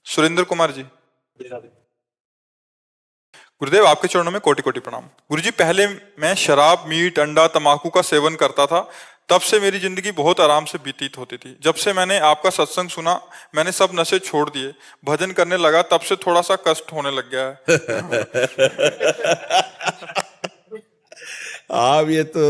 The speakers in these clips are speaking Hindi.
सुरेंद्र कुमार जी। गुरुदेव, आपके चरणों में कोटि कोटि प्रणाम। गुरुजी, पहले मैं शराब, मीट, अंडा, तंबाकू का सेवन करता था। तब से मेरी जिंदगी बहुत आराम से व्यतीत होती थी। जब से मैंने आपका सत्संग सुना, मैंने सब नशे छोड़ दिए, भजन करने लगा, तब से थोड़ा सा कष्ट होने लग गया है। आप ये तो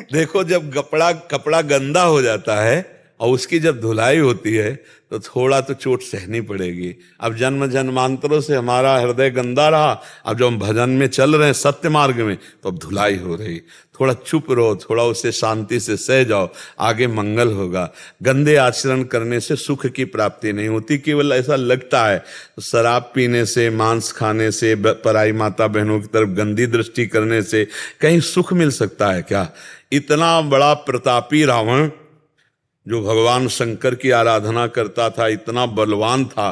देखो, जब कपड़ा कपड़ा गंदा हो जाता है और उसकी जब धुलाई होती है तो थोड़ा तो चोट सहनी पड़ेगी। अब जन्म जन्मांतरों से हमारा हृदय गंदा रहा, अब जब हम भजन में चल रहे हैं सत्य मार्ग में, तो अब धुलाई हो रही। थोड़ा चुप रहो, थोड़ा उसे शांति से सह जाओ, आगे मंगल होगा। गंदे आचरण करने से सुख की प्राप्ति नहीं होती, केवल ऐसा लगता है। तो शराब पीने से, मांस खाने से, पराई माता बहनों की तरफ गंदी दृष्टि करने से कहीं सुख मिल सकता है क्या? इतना बड़ा प्रतापी रावण जो भगवान शंकर की आराधना करता था, इतना बलवान था,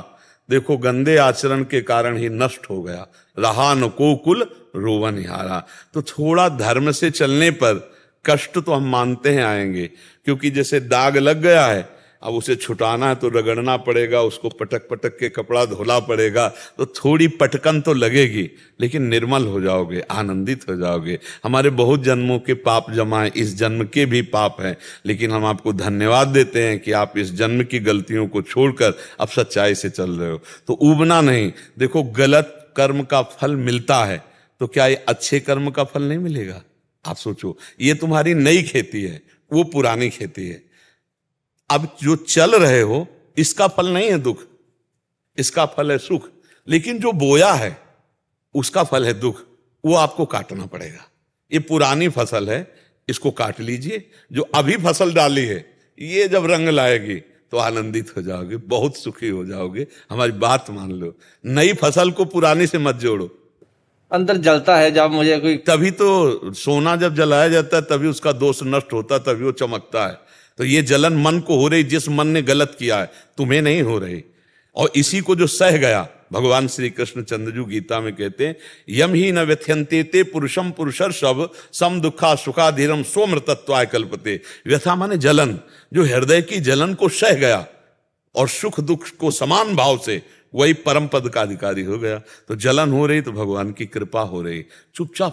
देखो गंदे आचरण के कारण ही नष्ट हो गया। रहा न को कुल रोवन हारा। तो थोड़ा धर्म से चलने पर कष्ट तो हम मानते हैं आएंगे, क्योंकि जैसे दाग लग गया है, अब उसे छुटाना है तो रगड़ना पड़ेगा, उसको पटक पटक के कपड़ा धोना पड़ेगा, तो थोड़ी पटकन तो लगेगी, लेकिन निर्मल हो जाओगे, आनंदित हो जाओगे। हमारे बहुत जन्मों के पाप जमा है, इस जन्म के भी पाप हैं, लेकिन हम आपको धन्यवाद देते हैं कि आप इस जन्म की गलतियों को छोड़कर अब सच्चाई से चल रहे हो। तो ऊबना नहीं। देखो, गलत कर्म का फल मिलता है, तो क्या ये अच्छे कर्म का फल नहीं मिलेगा? आप सोचो, ये तुम्हारी नई खेती है, वो पुरानी खेती है। अब जो चल रहे हो, इसका फल नहीं है दुख, इसका फल है सुख। लेकिन जो बोया है उसका फल है दुख, वो आपको काटना पड़ेगा। ये पुरानी फसल है, इसको काट लीजिए। जो अभी फसल डाली है, ये जब रंग लाएगी तो आनंदित हो जाओगे, बहुत सुखी हो जाओगे। हमारी बात मान लो, नई फसल को पुरानी से मत जोड़ो। अंदर जलता है जब मुझे कोई, तभी तो सोना जब जलाया जाता है तभी उसका दोष नष्ट होता है, तभी वो चमकता है। तो ये जलन मन को हो रही, जिस मन ने गलत किया है, तुम्हें नहीं हो रही। और इसी को जो सह गया, भगवान श्री कृष्ण चंद्रजू गीता में कहते हैं, यम ही न व्यथ्यंते ते पुरुषम पुरुषर सब सम दुखा सुखाधीरम सोमृतत्वाय कल्पते। व्यथा माने जलन, जो हृदय की जलन को सह गया और सुख दुख को समान भाव से, वही परम पद का अधिकारी हो गया। तो जलन हो रही तो भगवान की कृपा हो रही, चुपचाप